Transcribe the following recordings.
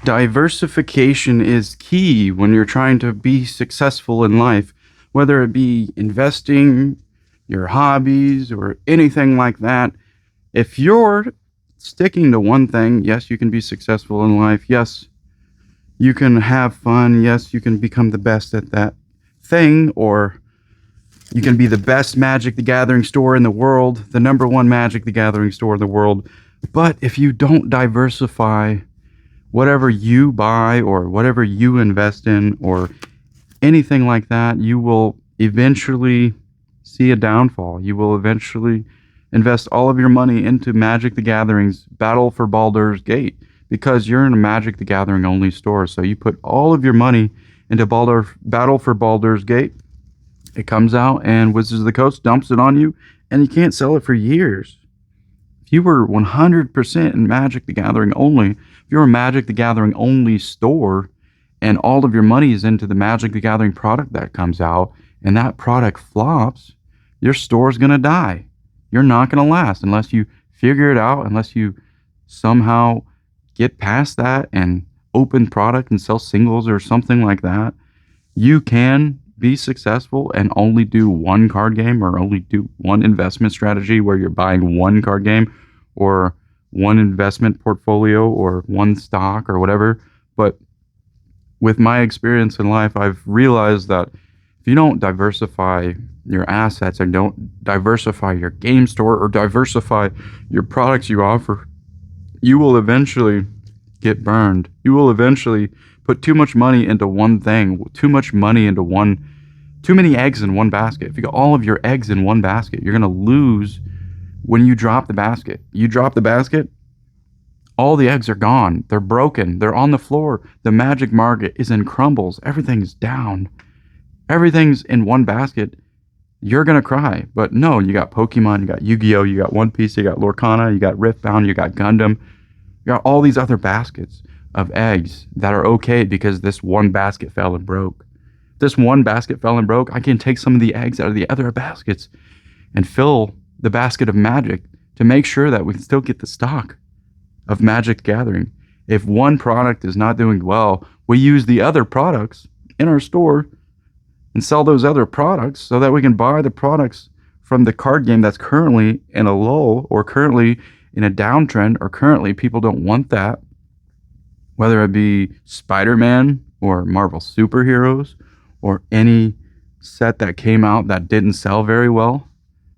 Diversification is key when you're trying to be successful in life, whether it be investing, your hobbies, or anything like that. If you're sticking to one thing, yes, you can be successful in life. Yes, you can have fun. Yes, you can become the best at that thing, or you can be the best Magic the Gathering store in the world, the number one Magic the Gathering store in the world. But if you don't diversify whatever you buy or whatever you invest in or anything like that, you will eventually see a downfall. You will eventually invest all of your money into Magic the Gathering's Battle for Baldur's Gate because you're in a Magic the Gathering only store. So you put all of your money into Battle for Baldur's Gate. It comes out and Wizards of the Coast dumps it on you, and you can't sell it for years. If you were 100% in Magic the Gathering only, if you're a Magic the Gathering only store and all of your money is into the Magic the Gathering product that comes out and that product flops, your store's going to die. You're not going to last unless you figure it out, unless you somehow get past that and open product and sell singles or something like that. You can be successful and only do one card game or only do one investment strategy where you're buying one card game or one investment portfolio or one stock or whatever. But with my experience in life, I've realized that if you don't diversify your assets and don't diversify your game store or diversify your products you offer, you will eventually get burned. You will eventually put too much money into one thing, too many eggs in one basket. If you got all of your eggs in one basket, you're going to lose when you drop the basket. You drop the basket, all the eggs are gone. They're broken. They're on the floor. The Magic market is in crumbles. Everything's down. Everything's in one basket. You're going to cry. But no, you got Pokemon, you got Yu-Gi-Oh, you got One Piece, you got Lorcana, you got Riftbound, you got Gundam. You got all these other baskets of eggs that are okay because this one basket fell and broke. This one basket fell and broke. I can take some of the eggs out of the other baskets and fill the basket of Magic to make sure that we can still get the stock of Magic Gathering. If one product is not doing well, we use the other products in our store and sell those other products so that we can buy the products from the card game that's currently in a lull or currently in a downtrend or currently people don't want that, whether it be Spider-Man or Marvel superheroes or any set that came out that didn't sell very well.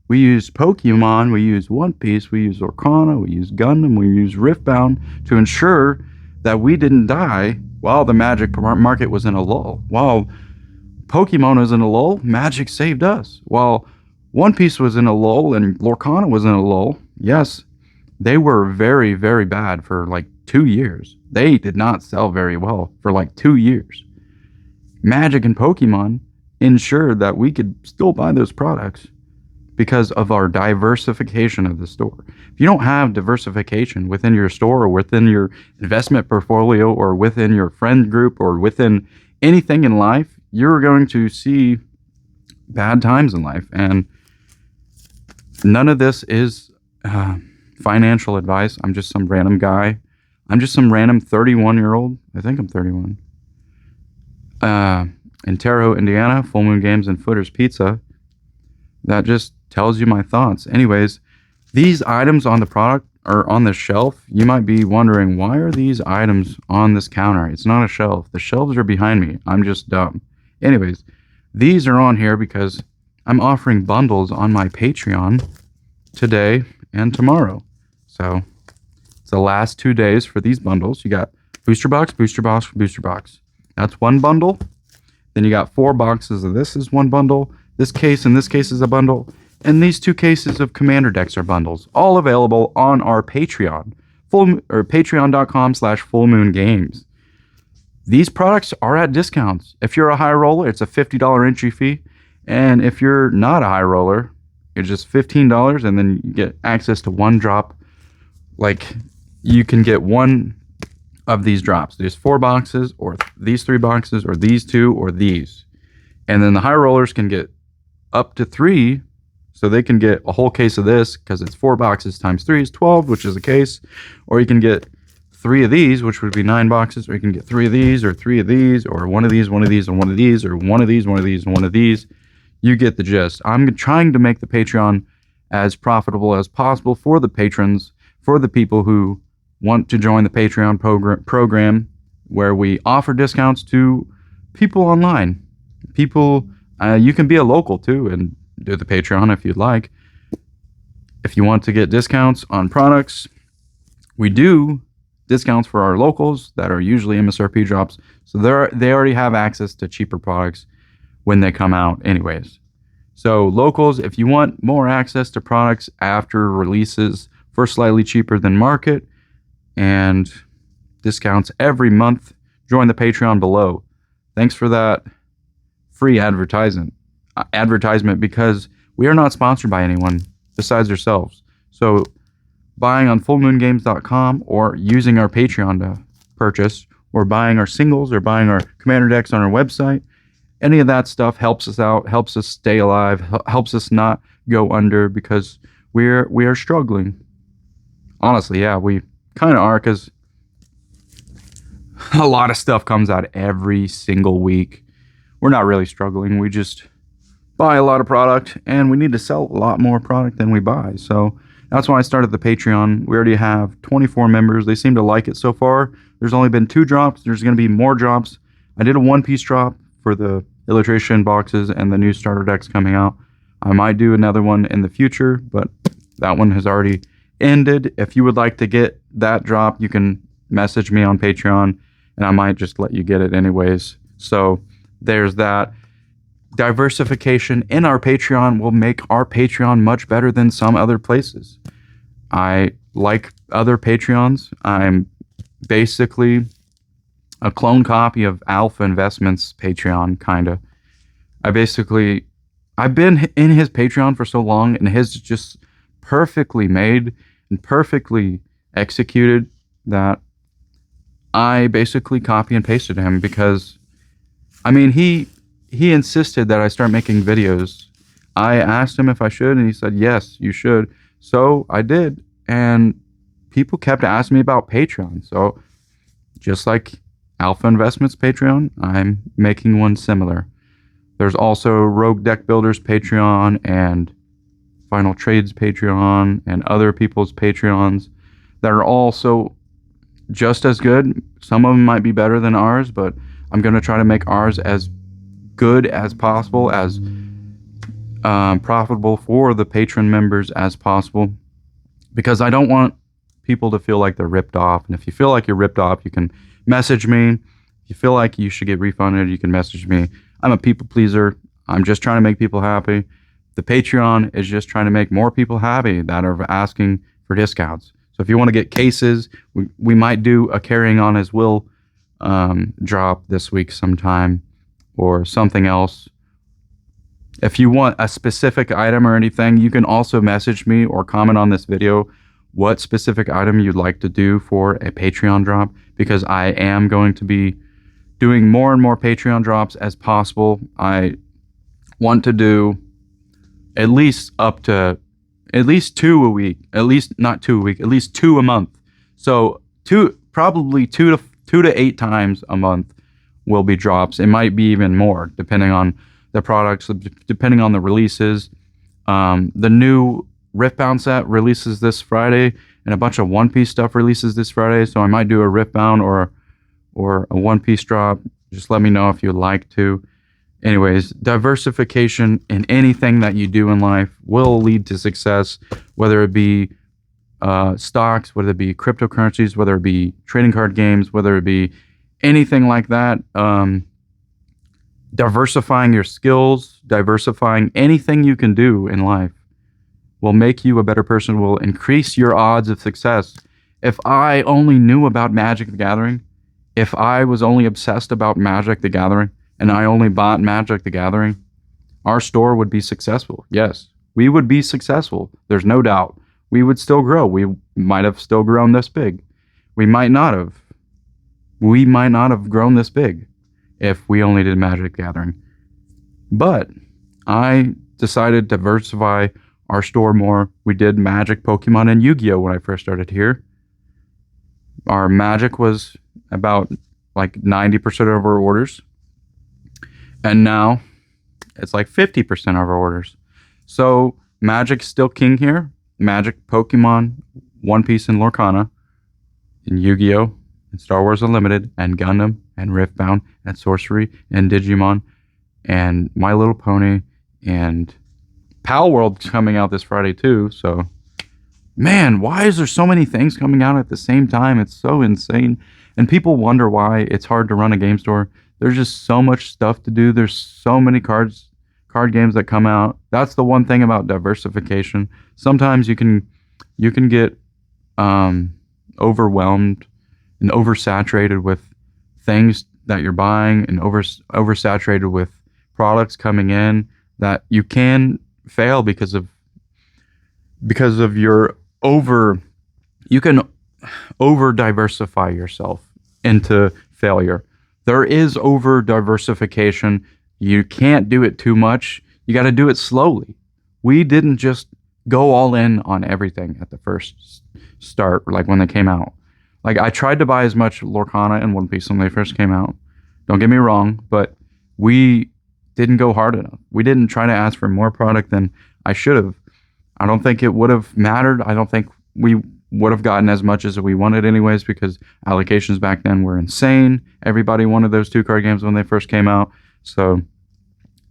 We use Pokemon, we use One Piece, we use Lorcana, we use Gundam, we use Riftbound to ensure that we didn't die while the Magic market was in a lull. While Pokemon was in a lull, Magic saved us. While One Piece was in a lull and Lorcana was in a lull, yes, they were very, very bad for like 2 years. They did not sell very well for like 2 years. Magic and Pokemon ensured that we could still buy those products because of our diversification of the store. If you don't have diversification within your store or within your investment portfolio or within your friend group or within anything in life, you're going to see bad times in life. And none of this is financial advice. I'm just some random guy. I'm just some random 31-year-old. I think I'm 31. In Terre Haute, Indiana, Full Moon Games and Footers Pizza. That just tells you my thoughts. Anyways, these items on the product or on the shelf, you might be wondering, why are these items on this counter? It's not a shelf. The shelves are behind me. I'm just dumb. Anyways, these are on here because I'm offering bundles on my Patreon today and tomorrow. So it's the last 2 days for these bundles. You got booster box, booster box, booster box. That's one bundle. Then you got 4 boxes of this is one bundle. This case and this case is a bundle. And these 2 cases of Commander decks are bundles. All available on our Patreon. Patreon.com/fullmoongames. These products are at discounts. If you're a high roller, it's a $50 entry fee. And if you're not a high roller, it's just $15 and then you get access to one drop. Like, you can get one of these drops. There's 4 boxes or these 3 boxes or these 2 or these. And then the high rollers can get up to 3. So they can get a whole case of this because it's 4 boxes times 3 is 12, which is a case. Or you can get 3 of these, which would be 9 boxes, or you can get 3 of these, or 3 of these, or one of these, one of these, and one of these, or one of these, one of these, and one of these. You get the gist. I'm trying to make the Patreon as profitable as possible for the patrons, for the people who want to join the Patreon program, where we offer discounts to people online. People, you can be a local too and do the Patreon if you'd like. If you want to get discounts on products, we do discounts for our locals that are usually MSRP drops. So they already have access to cheaper products when they come out anyways. So locals, if you want more access to products after releases for slightly cheaper than market and discounts every month, join the Patreon below. Thanks for that free advertisement because we are not sponsored by anyone besides ourselves. So buying on fullmoongames.com or using our Patreon to purchase, or buying our singles or buying our commander decks on our website, any of that stuff helps us out, helps us stay alive, helps us not go under, because we are struggling. Honestly, yeah, we kind of are, because a lot of stuff comes out every single week. We're not really struggling. We just buy a lot of product, and we need to sell a lot more product than we buy. So that's why I started the Patreon. We already have 24 members. They seem to like it so far. There's only been 2 drops. There's going to be more drops. I did a one-piece drop for the illustration boxes and the new starter decks coming out. I might do another one in the future, but that one has already ended. If you would like to get that drop, you can message me on Patreon, and I might just let you get it anyways. So there's that. Diversification in our Patreon will make our Patreon much better than some other places. I like other Patreons. I'm basically a clone copy of Alpha Investments Patreon, kind of. I've been in his Patreon for so long, and his just perfectly made and perfectly executed that I basically copy and pasted him, because, I mean, he insisted that I start making videos. I asked him if I should, and he said, yes, you should. So I did, and people kept asking me about Patreon. So just like Alpha Investments Patreon, I'm making one similar. There's also Rogue Deck Builders Patreon and Final Trades Patreon and other people's Patreons that are also just as good. Some of them might be better than ours, but I'm going to try to make ours as good as possible, as profitable for the patron members as possible, because I don't want people to feel like they're ripped off. And if you feel like you're ripped off, you can message me. If you feel like you should get refunded, you can message me. I'm a people pleaser. I'm just trying to make people happy. The Patreon is just trying to make more people happy that are asking for discounts. So if you want to get cases, we might do a carrying on as will drop this week sometime, or something else. If you want a specific item or anything, you can also message me or comment on this video what specific item you'd like to do for a Patreon drop, because I am going to be doing more and more Patreon drops as possible. I want to do at least 2 a week, at least not 2 a week, at least 2 a month. So probably 2 to 8 times a month will be drops. It might be even more depending on the products, depending on the releases. The new Riftbound set releases this Friday, and a bunch of One Piece stuff releases this Friday. So I might do a Riftbound or a One Piece drop. Just let me know if you'd like to. Anyways, diversification in anything that you do in life will lead to success, whether it be stocks, whether it be cryptocurrencies, whether it be trading card games, whether it be anything like that. Diversifying your skills, diversifying anything you can do in life will make you a better person, will increase your odds of success. If I only knew about Magic the Gathering, if I was only obsessed about Magic the Gathering, and I only bought Magic the Gathering, our store would be successful. Yes, we would be successful. There's no doubt. We would still grow. We might have still grown this big. We might not have. We might not have grown this big if we only did Magic the Gathering. But I decided to diversify our store more. We did Magic, Pokemon, and Yu-Gi-Oh! When I first started here. Our Magic was about like 90% of our orders. And now it's like 50% of our orders. So Magic's still king here. Magic, Pokemon, One Piece, and Lorcana, and Yu-Gi-Oh!, and Star Wars Unlimited, and Gundam, and Riftbound, and Sorcery, and Digimon, and My Little Pony, and Pal World's coming out this Friday too. So, man, why is there so many things coming out at the same time? It's so insane. And people wonder why it's hard to run a game store. There's just so much stuff to do. There's so many card games that come out. That's the one thing about diversification. Sometimes you can get overwhelmed and oversaturated with things that you're buying, and oversaturated with products coming in, that you can fail because of your you can over diversify yourself into failure. There is over diversification. You can't do it too much. You got to do it slowly. We didn't just go all in on everything at the first start, like when they came out. Like, I tried to buy as much Lorcana and One Piece when they first came out. Don't get me wrong, but we didn't go hard enough. We didn't try to ask for more product than I should have. I don't think it would have mattered. I don't think we would have gotten as much as we wanted anyways, because allocations back then were insane. Everybody wanted those 2 card games when they first came out. So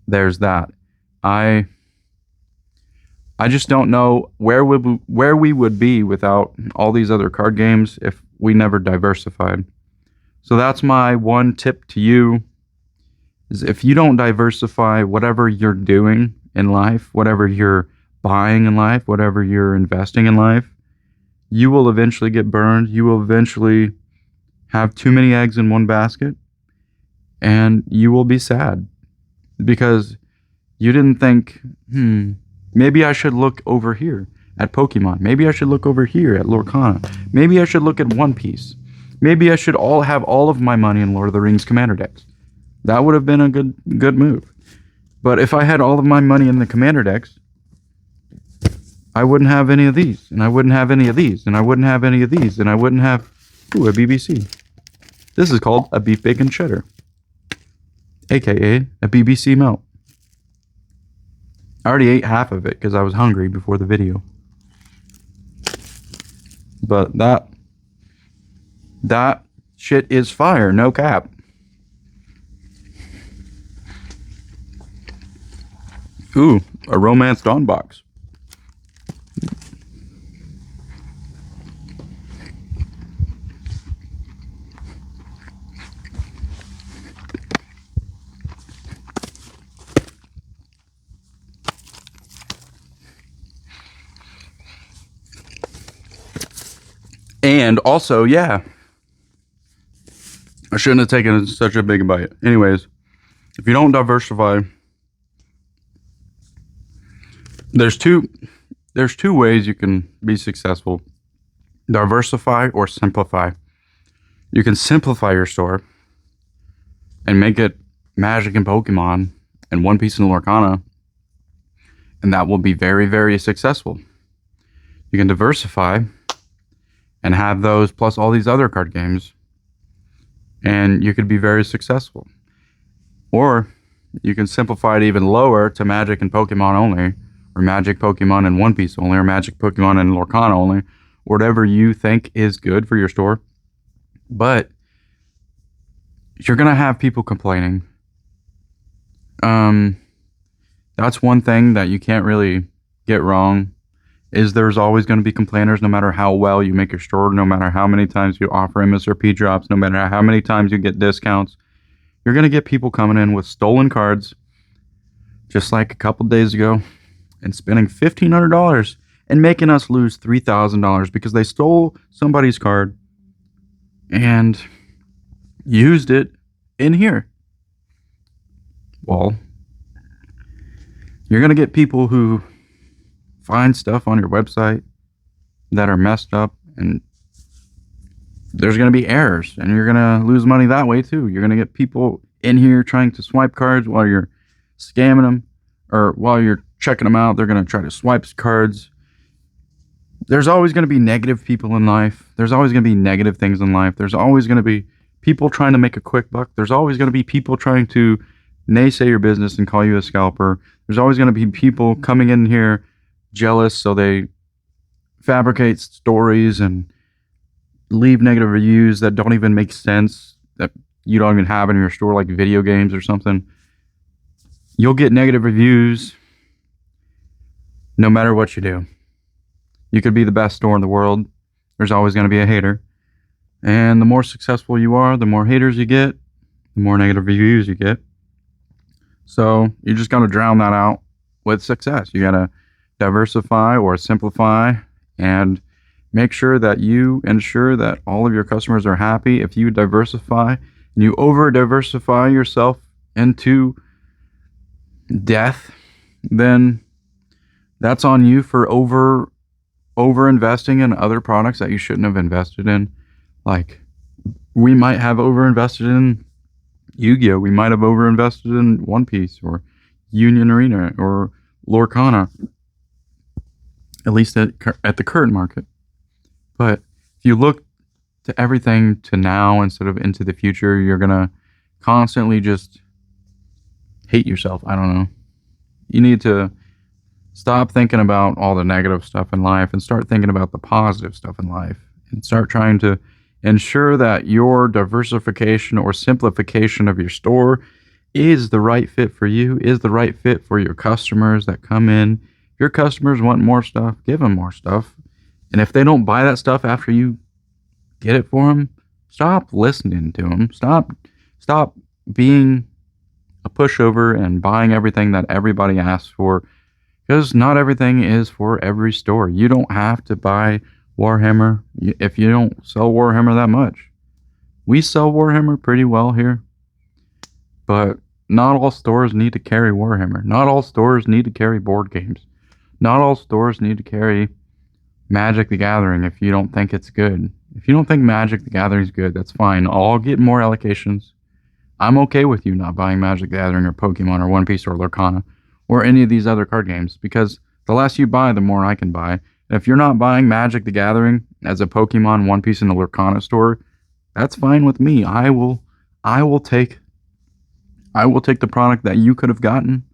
there's that. I just don't know where we would be without all these other card games if we never diversified. So that's my one tip to you, is if you don't diversify whatever you're doing in life, whatever you're buying in life, whatever you're investing in life, you will eventually get burned. You will eventually have too many eggs in one basket, and you will be sad because you didn't think, maybe I should look over here at Pokemon. Maybe I should look over here at Lorcana. Maybe I should look at One Piece. Maybe I should have all of my money in Lord of the Rings Commander decks. That would have been a good move. But if I had all of my money in the Commander decks, I wouldn't have any of these, and I wouldn't have any of these, and I wouldn't have any of these, and I wouldn't have, a BBC. This is called a beef bacon cheddar, aka a BBC melt. I already ate half of it because I was hungry before the video. But that shit is fire, no cap. Ooh, a Romance Dawn box. And also, yeah, I shouldn't have taken such a big bite. Anyways, if you don't diversify, there's two ways you can be successful: diversify or simplify. You can simplify your store and make it Magic and Pokemon and One Piece and Lorcana, and that will be very, very successful. You can diversify and have those plus all these other card games, and you could be very successful. Or you can simplify it even lower to Magic and Pokemon only, or Magic, Pokemon, and One Piece only, or Magic, Pokemon, and Lorcana only, whatever you think is good for your store. But you're going to have people complaining. That's one thing that you can't really get wrong, is there's always going to be complainers no matter how well you make your store, no matter how many times you offer MSRP drops, no matter how many times you get discounts. You're going to get people coming in with stolen cards, just like a couple days ago, and spending $1,500 and making us lose $3,000 because they stole somebody's card and used it in here. Well, you're going to get people who find stuff on your website that are messed up, and there's going to be errors, and you're going to lose money that way too. You're going to get people in here trying to swipe cards while you're scamming them, or while you're checking them out, they're going to try to swipe cards. There's always going to be negative people in life. There's always going to be negative things in life. There's always going to be people trying to make a quick buck. There's always going to be people trying to naysay your business and call you a scalper. There's always going to be people coming in here jealous, so they fabricate stories and leave negative reviews that don't even make sense, that you don't even have in your store, like video games or something. You'll get negative reviews no matter what you do. You could be the best store in the world. There's always going to be a hater. And the more successful you are, the more haters you get, the more negative reviews you get. So you just got to drown that out with success. You got to diversify or simplify and make sure that you ensure that all of your customers are happy. If you diversify and you over-diversify yourself into death, then that's on you for over-investing in other products that you shouldn't have invested in. Like, we might have over-invested in Yu-Gi-Oh! We might have over-invested in One Piece or Union Arena or Lorcana, at least at the current market. But if you look to everything to now instead of into the future, you're going to constantly just hate yourself. I don't know. You need to stop thinking about all the negative stuff in life and start thinking about the positive stuff in life, and start trying to ensure that your diversification or simplification of your store is the right fit for you, is the right fit for your customers that come in. If your customers want more stuff, give them more stuff. And if they don't buy that stuff after you get it for them, stop listening to them. Stop being a pushover and buying everything that everybody asks for, because not everything is for every store. You don't have to buy Warhammer if you don't sell Warhammer that much. We sell Warhammer pretty well here, but not all stores need to carry Warhammer. Not all stores need to carry board games. Not all stores need to carry Magic the Gathering if you don't think it's good. If you don't think Magic the Gathering is good, that's fine. I'll get more allocations. I'm okay with you not buying Magic the Gathering or Pokemon or One Piece or Lorcana or any of these other card games, because the less you buy, the more I can buy. And if you're not buying Magic the Gathering as a Pokemon, One Piece, and a Lorcana store, that's fine with me. I will take the product that you could have gotten,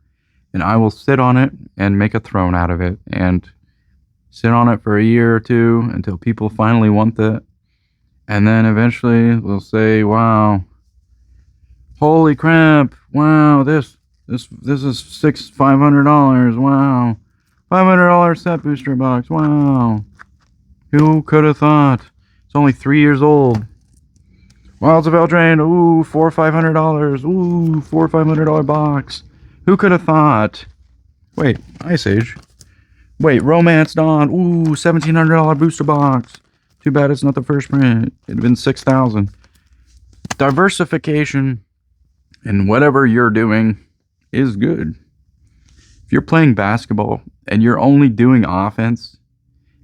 and I will sit on it and make a throne out of it, and sit on it for a year or two until people finally want it. And then eventually we'll say, wow, holy crap, wow, this is $500, wow, $500 set booster box, wow, who could have thought? It's only 3 years old. Wilds of Eldraine, ooh, $400 or $500, ooh, $400 or $500 box. Who could have thought? Wait, Ice Age. Wait, Romance Dawn, ooh, $1,700 booster box. Too bad it's not the first print. It'd been $6,000. Diversification in whatever you're doing is good. If you're playing basketball and you're only doing offense,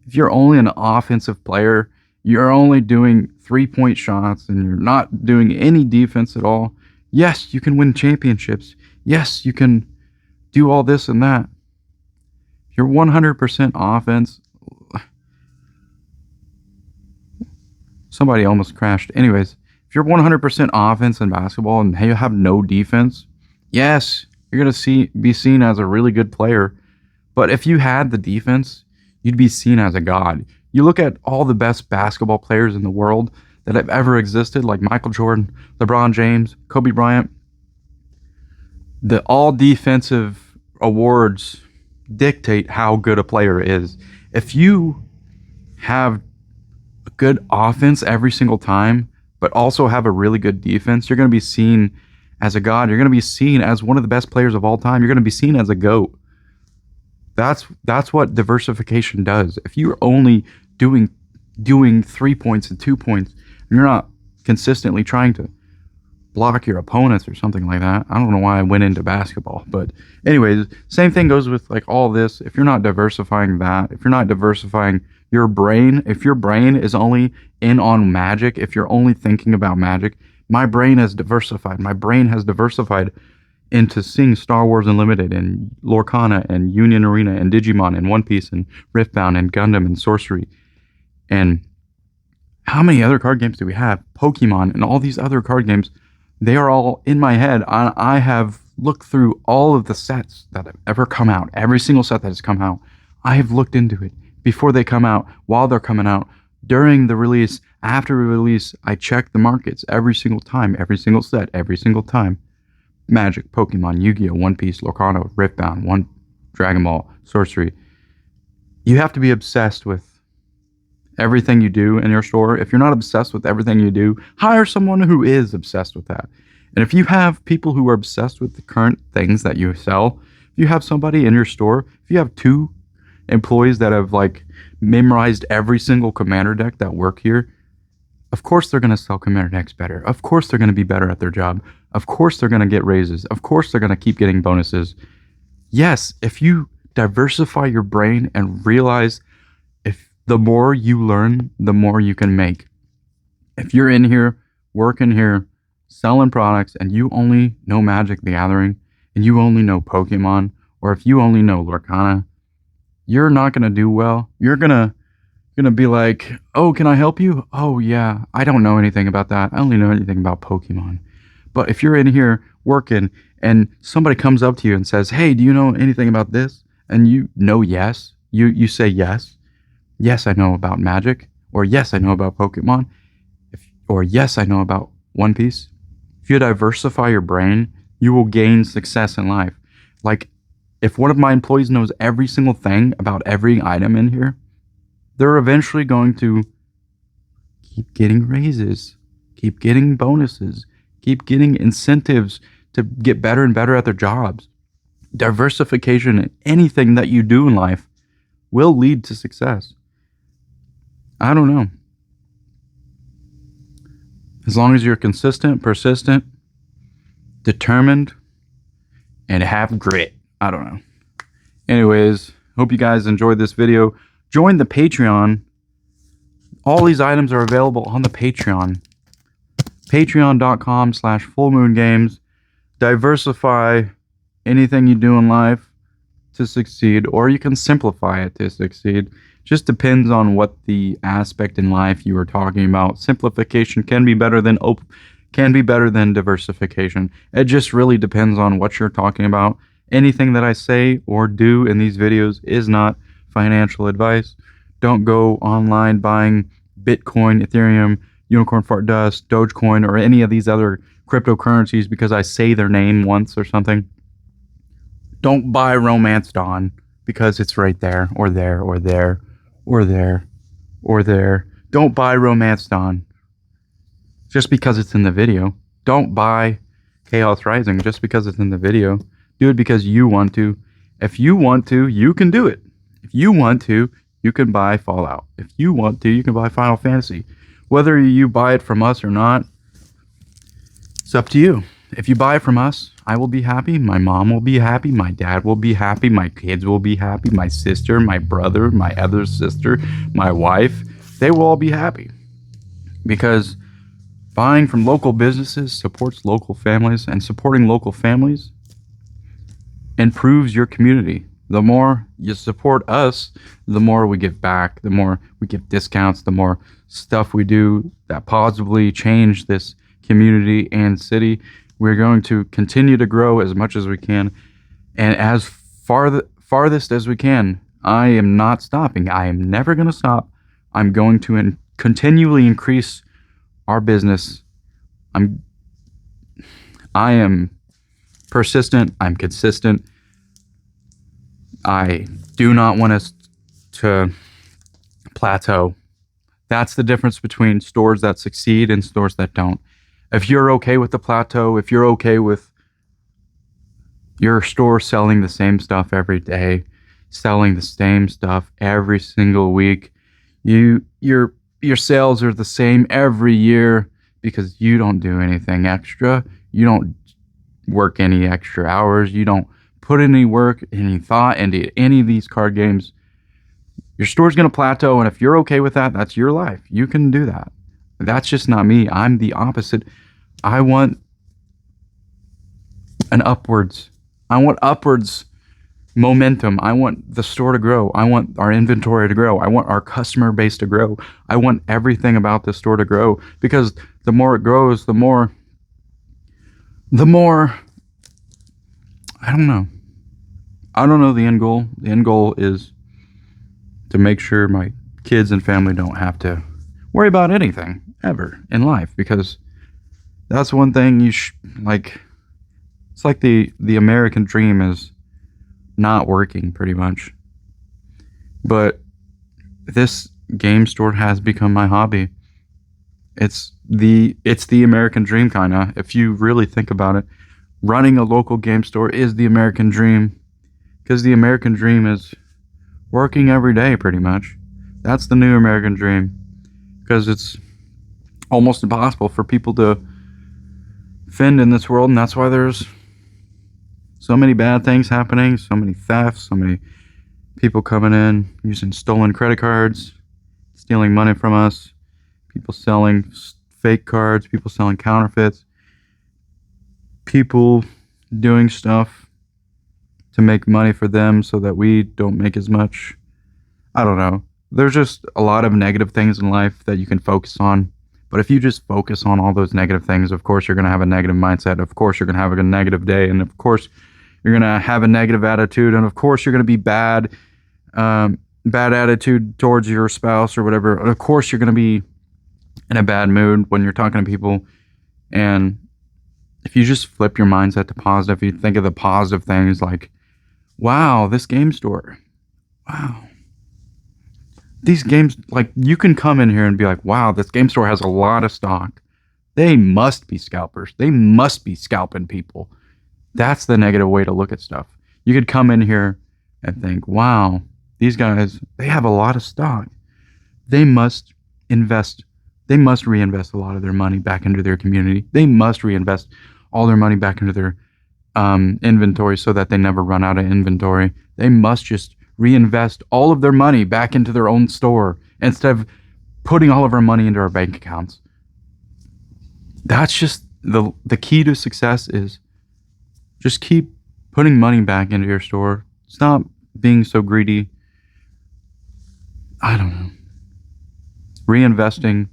if you're only an offensive player, you're only doing 3-point shots and you're not doing any defense at all, yes, you can win championships. Yes, you can do all this and that. If you're 100% offense, somebody almost crashed. Anyways, if you're 100% offense in basketball and you have no defense, yes, you're going to be seen as a really good player. But if you had the defense, you'd be seen as a god. You look at all the best basketball players in the world that have ever existed, like Michael Jordan, LeBron James, Kobe Bryant. The all defensive awards dictate how good a player is. If you have a good offense every single time, but also have a really good defense, you're going to be seen as a god. You're going to be seen as one of the best players of all time. You're going to be seen as a GOAT. That's what diversification does. If you're only doing 3 points and 2 points, and you're not consistently trying to block your opponents or something like that. I don't know why I went into basketball, but anyways, same thing goes with like all this. If you're not diversifying that, if you're not diversifying your brain, if your brain is only in on Magic, if you're only thinking about Magic, my brain has diversified. My brain has diversified into seeing Star Wars Unlimited and Lorcana and Union Arena and Digimon and One Piece and Riftbound and Gundam and Sorcery. And how many other card games do we have? Pokemon and all these other card games. They are all in my head. I have looked through all of the sets that have ever come out. Every single set that has come out. I have looked into it before they come out, while they're coming out, during the release, after release. I check the markets every single time, every single set, every single time. Magic, Pokemon, Yu-Gi-Oh, One Piece, Lorcana, Riftbound, Dragon Ball, Sorcery. You have to be obsessed with everything you do in your store. If you're not obsessed with everything you do, hire someone who is obsessed with that. And if you have people who are obsessed with the current things that you sell, if you have somebody in your store, if you have 2 employees that have like memorized every single commander deck that work here, of course they're going to sell commander decks better. Of course they're going to be better at their job. Of course they're going to get raises. Of course they're going to keep getting bonuses. Yes, if you diversify your brain and realize if the more you learn, the more you can make. If you're in here, working here, selling products, and you only know Magic the Gathering, and you only know Pokemon, or if you only know Lorcana, you're not going to do well. You're gonna be like, oh, can I help you? Oh, yeah, I don't know anything about that. I only know anything about Pokemon. But if you're in here working and somebody comes up to you and says, hey, do you know anything about this? And you know yes. You say yes. Yes, I know about Magic. Or yes, I know about Pokemon. Or yes, I know about One Piece. If you diversify your brain, you will gain success in life. Like, if one of my employees knows every single thing about every item in here, they're eventually going to keep getting raises, keep getting bonuses, keep getting incentives to get better and better at their jobs. Diversification in anything that you do in life will lead to success. I don't know. As long as you're consistent, persistent, determined, and have grit. I don't know. Anyways, hope you guys enjoyed this video. Join the Patreon. All these items are available on the Patreon. Patreon.com/fullmoongames. Diversify anything you do in life to succeed, or you can simplify it to succeed. Just depends on what the aspect in life you are talking about. Simplification can be better than diversification. It just really depends on what you're talking about. Anything that I say or do in these videos is not financial advice. Don't go online buying Bitcoin, Ethereum, Unicorn Fart Dust, Dogecoin, or any of these other cryptocurrencies because I say their name once or something. Don't buy Romance Dawn because it's right there, or there, or there, or there, or there. Don't buy Romance Dawn just because it's in the video. Don't buy Chaos Rising just because it's in the video. Do it because you want to. If you want to, you can do it. If you want to, you can buy Fallout. If you want to, you can buy Final Fantasy. Whether you buy it from us or not, it's up to you. If you buy it from us, I will be happy. My mom will be happy. My dad will be happy. My kids will be happy. My sister, my brother, my other sister, my wife, they will all be happy. Because buying from local businesses supports local families, and supporting local families improves your community. The more you support us, the more we give back, the more we give discounts, the more stuff we do that positively change this community and city. We're going to continue to grow as much as we can, and as farthest as we can. I am not stopping. I am never going to stop. I'm going to continually increase our business. I am persistent. I'm consistent. I do not want us to plateau. That's the difference between stores that succeed and stores that don't. If you're okay with the plateau, if you're okay with your store selling the same stuff every day, selling the same stuff every single week, your sales are the same every year because you don't do anything extra. You don't work any extra hours. You don't put any work, any thought into any of these card games. Your store's going to plateau, and if you're okay with that, that's your life. You can do that. That's just not me. I'm the opposite. I want an upwards. I want upwards momentum. I want the store to grow. I want our inventory to grow. I want our customer base to grow. I want everything about the store to grow, because the more it grows, the more I don't know. I don't know the end goal. The end goal is to make sure my kids and family don't have to worry about anything ever in life, because that's one thing like. It's like the American dream is not working pretty much. But this game store has become my hobby. It's the American dream, kind of. If you really think about it, running a local game store is the American dream, because the American dream is working every day pretty much. That's the new American dream, because it's almost impossible for people to fend in this world, and that's why there's so many bad things happening, so many thefts, so many people coming in using stolen credit cards, stealing money from us, people selling fake cards, people selling counterfeits, people doing stuff to make money for them so that we don't make as much. I don't know. There's just a lot of negative things in life that you can focus on. But if you just focus on all those negative things, of course you're going to have a negative mindset. Of course you're going to have a negative day. And of course you're going to have a negative attitude. And of course you're going to be bad attitude towards your spouse or whatever. And of course you're going to be in a bad mood when you're talking to people. And if you just flip your mindset to positive, you think of the positive things like, wow, this game store. Wow. These games, like, you can come in here and be like, wow, this game store has a lot of stock. They must be scalpers. They must be scalping people. That's the negative way to look at stuff. You could come in here and think, wow, these guys, they have a lot of stock. They must invest. They must reinvest a lot of their money back into their community. They must reinvest all their money back into their inventory so that they never run out of inventory. They must just reinvest all of their money back into their own store instead of putting all of our money into our bank accounts. That's just the key to success is just keep putting money back into your store. Stop being so greedy. I don't know. Reinvesting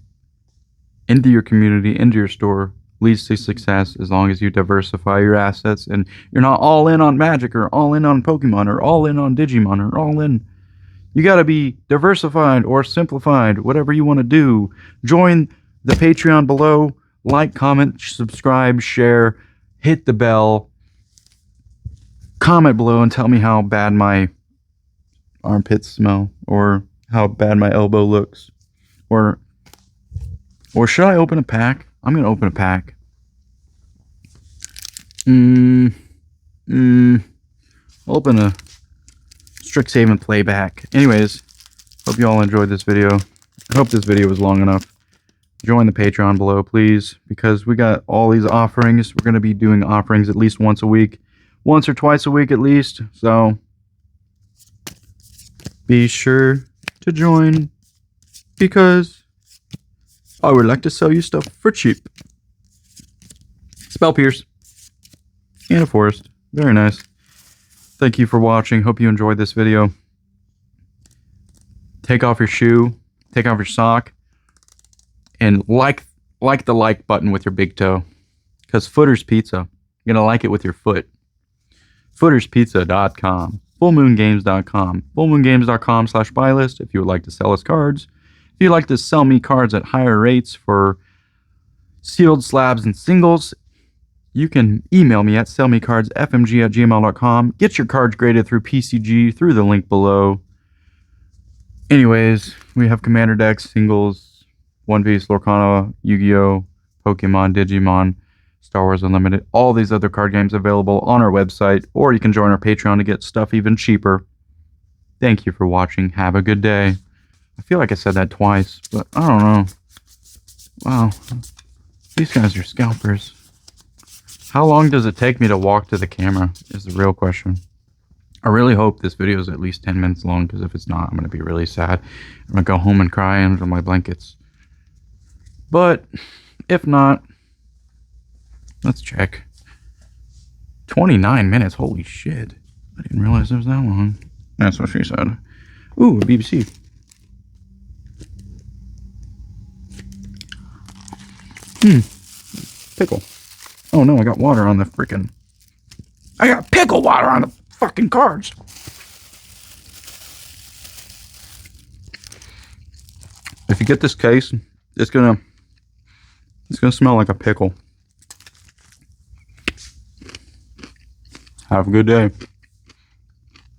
into your community, into your store, leads to success as long as you diversify your assets and you're not all in on Magic or all in on Pokemon or all in on Digimon or all in. You got to be diversified or simplified, whatever you want to do. Join the Patreon below. Like, comment, subscribe, share, hit the bell. Comment below and tell me how bad my armpits smell or how bad my elbow looks. Or should I open a pack? I'm going to open a pack. Open a Strixhaven playback. Anyways, hope you all enjoyed this video. I hope this video was long enough. Join the Patreon below, please, because we got all these offerings. We're going to be doing offerings at least once a week. Once or twice a week at least. So be sure to join, because I would like to sell you stuff for cheap. Spell Pierce. And a forest. Very nice. Thank you for watching. Hope you enjoyed this video. Take off your shoe. Take off your sock. And like the like button with your big toe. Because Footer's Pizza. You're going to like it with your foot. Footerspizza.com. Fullmoongames.com. Fullmoongames.com/buylist if you would like to sell us cards. If you'd like to sell me cards at higher rates for sealed slabs and singles, you can email me at sellmecardsfmg@gmail.com. Get your cards graded through PCG through the link below. Anyways, we have Commander decks, singles, One Piece, Lorcana, Yu-Gi-Oh!, Pokemon, Digimon, Star Wars Unlimited, all these other card games available on our website, or you can join our Patreon to get stuff even cheaper. Thank you for watching. Have a good day. I feel like I said that twice, but I don't know. Wow. These guys are scalpers. How long does it take me to walk to the camera is the real question. I really hope this video is at least 10 minutes long, because if it's not, I'm going to be really sad. I'm going to go home and cry under my blankets. But if not, let's check. 29 minutes. Holy shit. I didn't realize it was that long. That's what she said. Ooh, BBC. Pickle. Oh no, I got water on the freaking... I got pickle water on the fucking cards. If you get this case, it's gonna smell like a pickle. Have a good day.